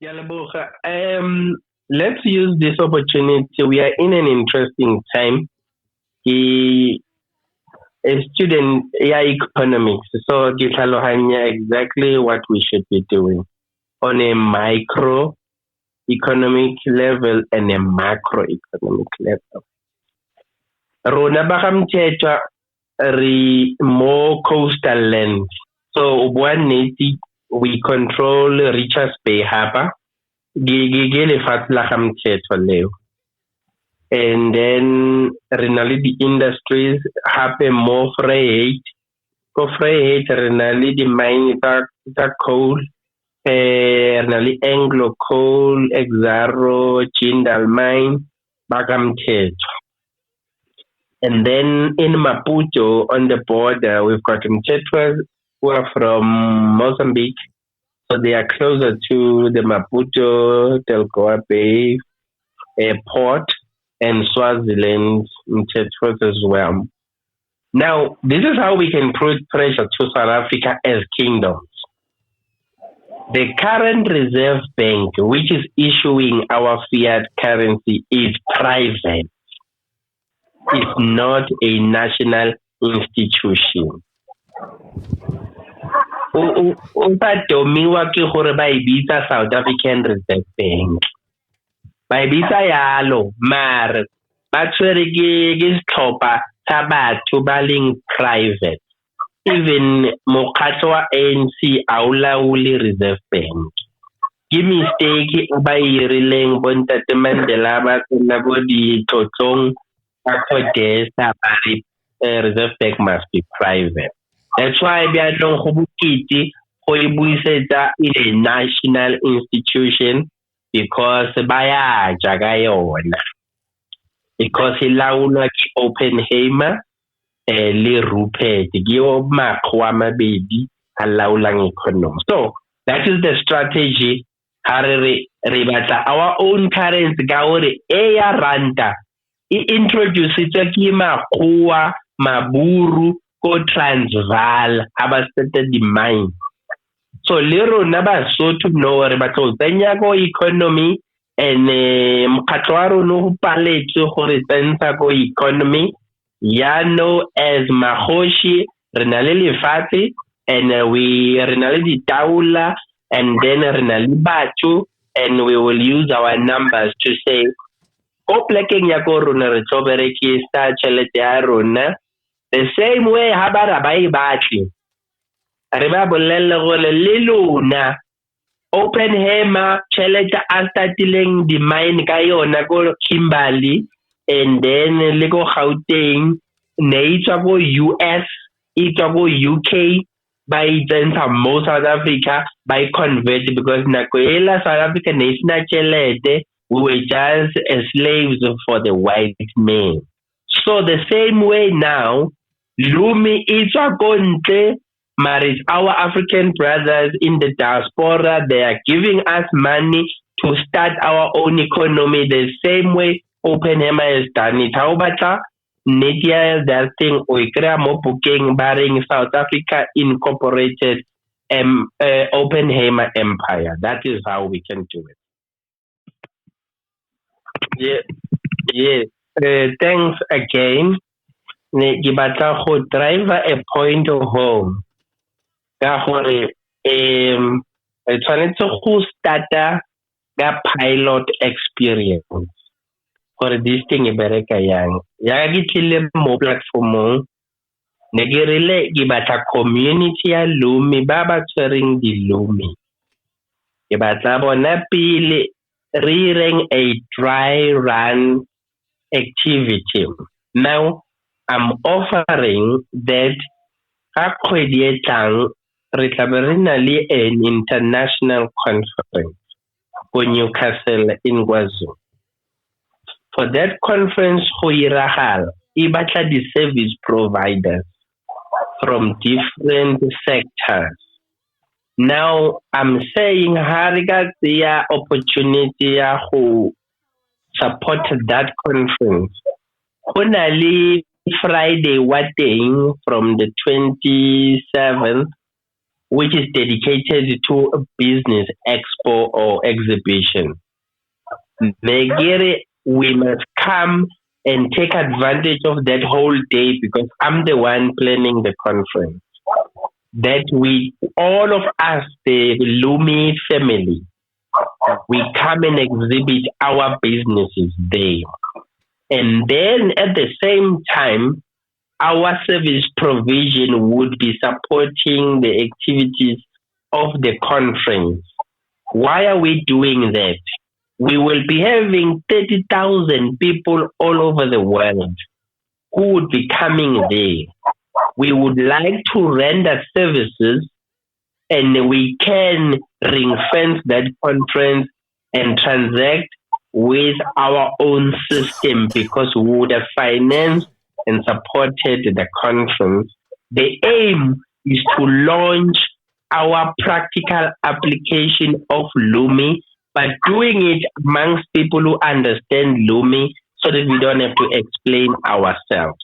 Yalabucha. Let's use this opportunity. We are in an interesting time. He a student yeah, economics. So Gitalohanya exactly what we should be doing on a micro economic level and a macroeconomic level. Rona baka Mthetwa re more coastal land. So one neti we control Richards Bay Harbor. Ke lefatshe la ga Mthetwa leo. And then renali the industries happen more freight. Go freight renali the mine that coal. Renali Anglo coal, Exaro, Jindal mine, Bagamthetwa. And then in Maputo on the border we've got Mthetwas who are from Mozambique. So they are closer to the Maputo, Delgoa Bay port and Swaziland Mthetwas as well. Now, this is how we can put pressure to South Africa as kingdoms. The current Reserve Bank, which is issuing our fiat currency, is private. It's not a national institution. Upadomiwa ke gore ba ibitsa South African Reserve Bank. Ba ibitsa yalo, mare ba tshwere ke setlhopha sa batho ba leng private. Even mokgatlo wa ANC a o laole Reserve Bank. Ke mistake ba irileng bontate Mandela ba tsena go ditlotlong ba kgodesa ba re Reserve Bank must be private. That's why bianong go bokete go e buisetsa in a national institution because ba ya jaga yona. Because e laolwa ke Oppenheimer le Rupert ke yo makgwa mabedi a laolang economy. So that is the strategy. Re batla our own currency ka gore e ya ranta e introduce ke makgwa maburu ko Transvaal ha ba sete di mine. So le rona Basotho no re batla go tsenya go economy and mokgatlo wa rona go paletswe gore tsentsa go economy ya no as magoshi re na le lefatshe and we re na le ditaula and then re na le batho and we will use our numbers to say go plekeng ya go rona re tlo berekisa tšhelete ya rona the same way ha ba ra ba e batle re ba bolelle gore le lona Oppenheimer tšhelete a startileng di mine ka yona go Kimberley and then le go Gauteng ne itswa go US itswa go UK by tsentsa mo South Africa by convert because nako ela South Africa ne sina tšhelete we were just slaves for the white men. So the same way now Lumi itswa go ntle marriage our African brothers in the diaspora they are giving us money to start our own economy the same way Oppenheimer has done it. How about Nadia that thing we create more booking barring South Africa Incorporated Oppenheimer Empire. That is how we can do it. Yeah, yes. Thanks again. Ke batla go drive a point home. Ka gore tshwanetse go starta ka pilot experience gore this thing e bereka yang ya ke tlile mo platformong ne ke rile ke batla community ya Lumi ba ba tshwereng di Lumi ke batla bona pele re ireng a dry run activity. Now I'm offering that ga kgwedi e tlang re tla be re na le an international conference go Newcastle in KwaZulu. For that conference go iragala e batla di service providers from different sectors. Now I'm saying ha re ka tseya opportunity ya go support that conference go na le Friday wa teng from the 27th which is dedicated to a business expo or exhibition. Negeri, we must come and take advantage of that whole day because I'm the one planning the conference. That we, all of us, the Lumi family, we come and exhibit our businesses there. And then at the same time, our service provision would be supporting the activities of the conference. Why are we doing that? We will be having 30,000 people all over the world who would be coming there. We would like to render services and we can ring fence that conference and transact with our own system because we would have financed and supported the conference. The aim is to launch our practical application of Lumi, but doing it amongst people who understand Lumi so that we don't have to explain ourselves.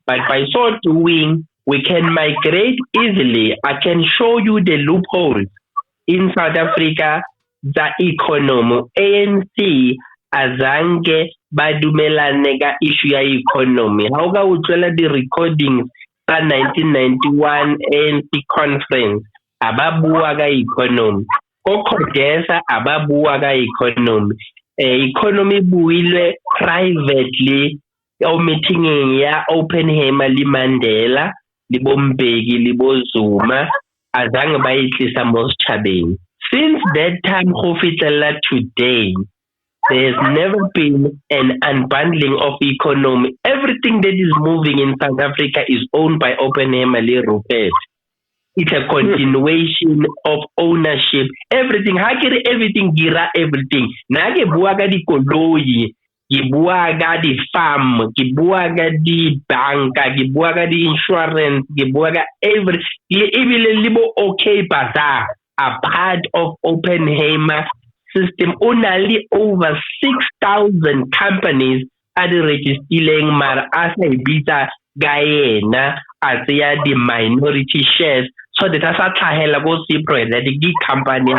But by so doing, we can migrate easily. I can show you the loopholes in South Africa, the economy. ANC azange badumelane ka issue ya economy. How ka utlwela the recordings ka 1991 ANC conference ababua ka economy. Ko Kodesa ababua ka economy. Economy builwe privately o meeting ya Oppenheimer li Mandela libo Mbeki libo Zuma azange bayihlisa mosichabeni. Since that time go fitlela today, there's never been an unbundling of economy. Everything that is moving in South Africa is owned by Oppenheimer Rupert. It's a continuation of ownership. Everything, everything, gira everything. Nage buaga di koloi, gibuaga di farm, gibuaga di banka, gibuaga di insurance, gibuaga every, even libo okay bazaar are part of Oppenheimer system. Only over 6,000 companies are registered mar asa ibita gaena as the minority shares. So that as a tahela go see the company.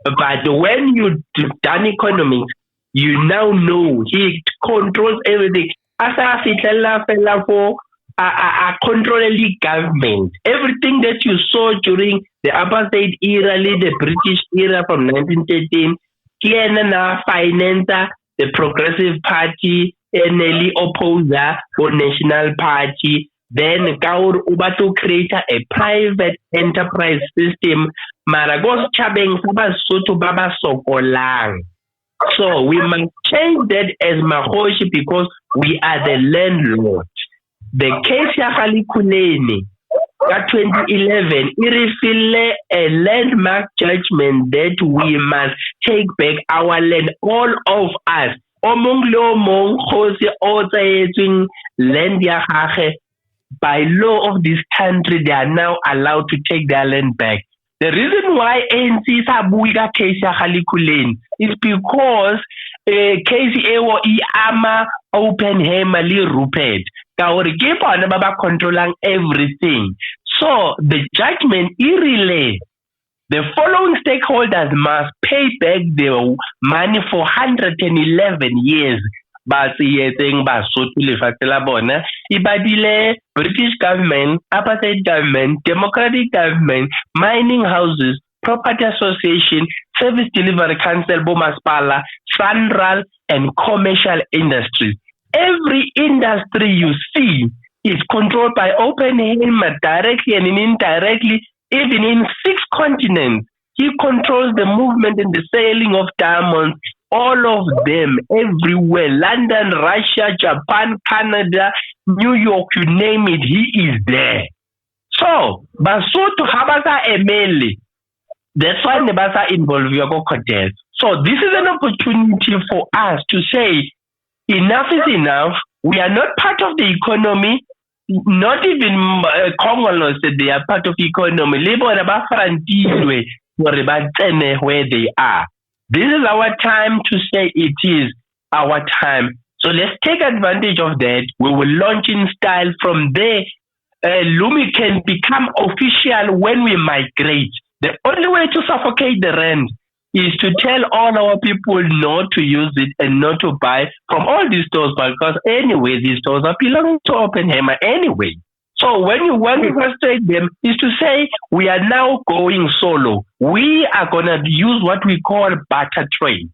But when you done economics, you now know he controls everything. As a fella for a controlling government. Everything that you saw during the apartheid era, the British era from 1913, Kiana financer, the Progressive Party, Nelly opposer for National Party. Then Gaur Ubato create a private enterprise system. Maragos Chabeng Saba Soto Baba Sokolang. So we must change that as Mahoshi because we are the landlord. The case ya Khalikuleni, 2011, it is a landmark judgment that we must take back our land, all of us. Omong lo mong khose o land ya gage. By law of this country, they are now allowed to take their land back. The reason why ANC sabuika case ya Khalikuleni is because case ewo ama Oppenheimer Rupert. Baba controlling everything. So the judgment irrelate. The following stakeholders must pay back their money for 111 years. British government, apartheid government, democratic government, mining houses, property association, service delivery council, Bomaspala, Sanral, and commercial industries. Every industry you see is controlled by Oppenheimer directly and indirectly, even in 6 continents. He controls the movement and the selling of diamonds, all of them, everywhere. London, Russia, Japan, Canada, New York, you name it, he is there. So, Basoto Habasa Emeli, that's why Nebasa involved Yogo Cortez. So, this is an opportunity for us to say, enough is enough. We are not part of the economy. Not even Congolese said they are part of the economy. Where they are. This is our time to say it is our time. So let's take advantage of that. We will launch in style from there. Lumi can become official when we migrate. The only way to suffocate the rand is to tell all our people not to use it and not to buy from all these stores because anyway, these stores are belonging to Oppenheimer anyway. So when you want to frustrate them is to say we are now going solo. We are gonna use what we call barter trade.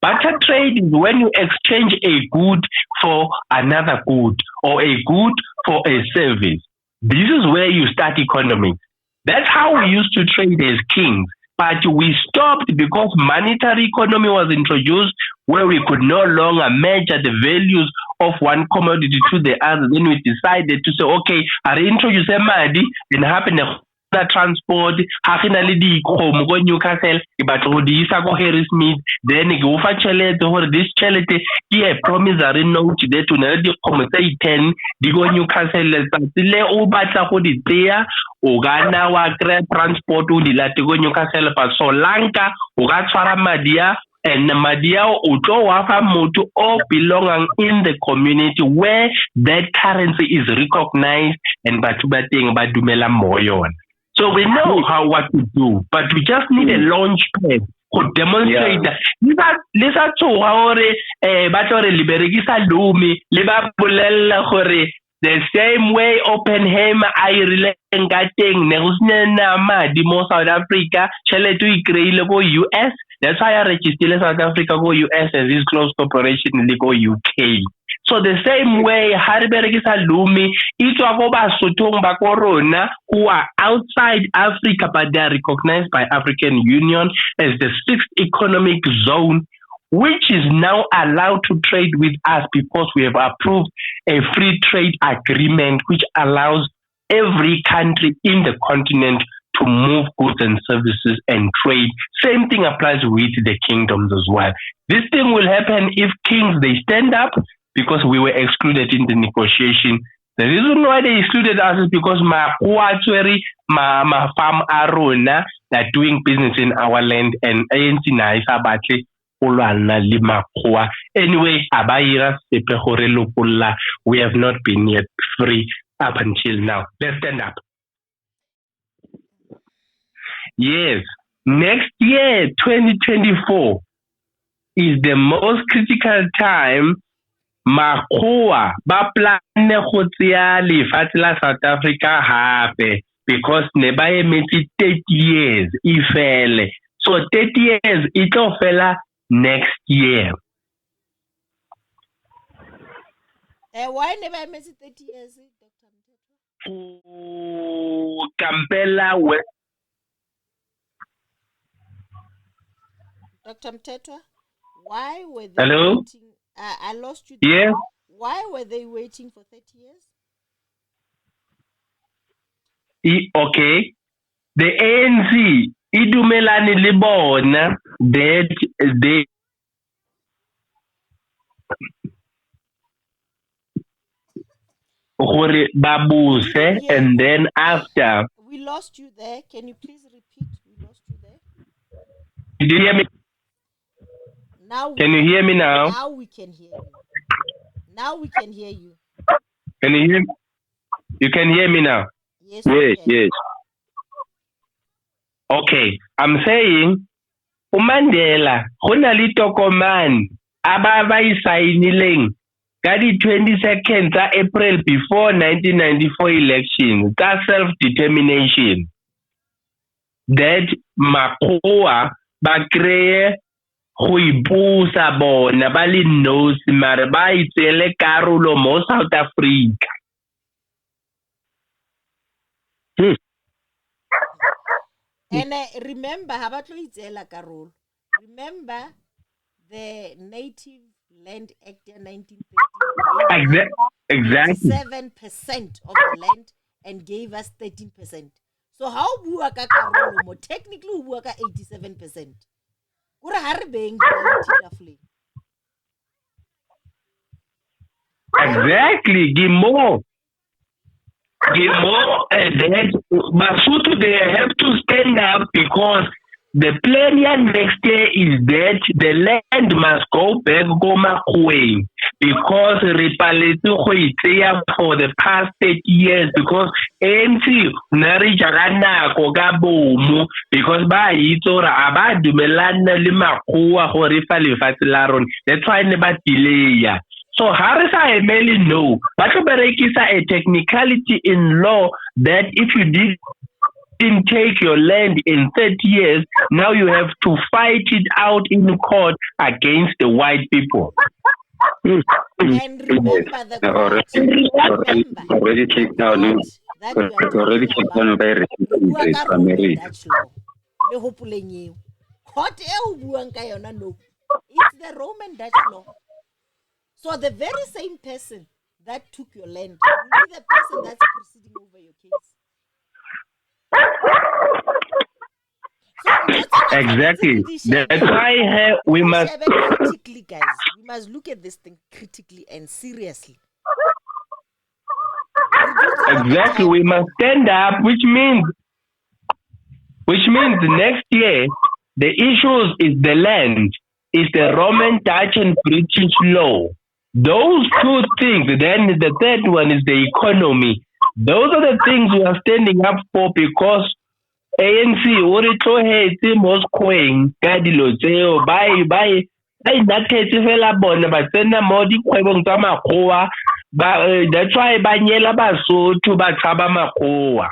Barter trade is when you exchange a good for another good or a good for a service. This is where you start economy. That's how we used to trade as kings. But we stopped because monetary economy was introduced where we could no longer measure the values of one commodity to the other. Then we decided to say, okay, I introduce a madi and happen transport ha ke na le dikgomo go Newcastle ke batla go di isa go Harrismith then ke o fa tšhelete gore this tšhelete ke a promissory note that o na le dikgomo tse 10 di go Newcastle letsatsi le o batla go di tseya o ga na wa kry transport o di late go Newcastle pa solanka o ga tshwara madia and madia o tlo wa fa motho o belonging in the community where that currency is recognized and batho ba teng ba dumela mo yona. So we know what to do, but we just need a launch pad to demonstrate that. Lisa tsoga gore ba tlo re liberekisa Lumi le ba bolella gore the same way Oppenheimer a irileng ka teng ne go sena madi mo South Africa tšhelete o ikreile go US. That's why I registered South Africa go US as this close cooperation le go UK. So the same way Hariberegisa Lumi itwa go Basotho ba korona who are outside Africa but they are recognized by African Union as the sixth economic zone which is now allowed to trade with us because we have approved a free trade agreement which allows every country in the continent to move goods and services and trade. Same thing applies with the kingdoms as well. This thing will happen if kings they stand up because we were excluded in the negotiation. The reason why they excluded us is because ma farm arona are doing business in our land and ANC na isa batle ulwana le makgoa. Anyway, abayira sepe gore lopolla. We have not been yet free up until now. Let's stand up. Yes, next year, 2024, is the most critical time makgoa ba planne go tseya lefatshe la South Africa hape because ne ba emetse 30 years ifele. So 30 years it tlo fela next year. Why never emetse 30 years, Dr. Mthetwa? Kampela we Dr. Mthetwa, why were they Hello? waiting? I lost you there. Yeah. Why were they waiting for 30 years? Okay. The ANC idumelane le bona that they gore babuse and then after we lost you there. Can you please repeat? We lost you there. Did you hear me? Now can you hear me now? Now we can hear you. Now we can hear you. Can you hear me? You can hear me now? Yes. Yes. Okay, I'm saying uMandela go na le tokomane aba ba isainileng ka di 22nd tsa April before 1994 election tsa self-determination that makgoa ba kreye go ipusa bona ba le nosi mare ba itsele karolo mo South Africa. And remember, habatlo itsela karolo. Remember the Native Land Act in 1913. Exactly. 7% of the land and gave us 13%. So how bua ka karolo mo technically o bua ka 87%. Kore ha re beng tafole. Exactly. Gimo and then Basotho they have to stand up because the plan next year is that the land must go back go makgoeng because re paletse go itseya for the past 30 years because ANC na re jaga nako ka bomo because ba itse gore a ba dumelana le makgowa gore fa lefatshe la rona that's why ne ba delaya. So how is I really know? But a technicality in law that if you didn't take your land in 30 years, now you have to fight it out in court against the white people. And remember the court. Already kicked down. Already kicked down by Dutch law. Court no. It's the Roman Dutch law. So the very same person that took your land will be the person that's proceeding over your case. So exactly. That's why we must critically, guys. We must look at this thing critically and seriously. Exactly. We must stand up, which means next year the issues is the land, is the Roman, Dutch, and British law. Those two things. Then the third one is the economy. Those are the things we are standing up for because ANC ore tlohetse mo squeng ka dilo tseo ba inathetse fela bona ba tsena mo dikgwebong tsa makgowa that's why ba nyela Basotho ba tshaba makgowa.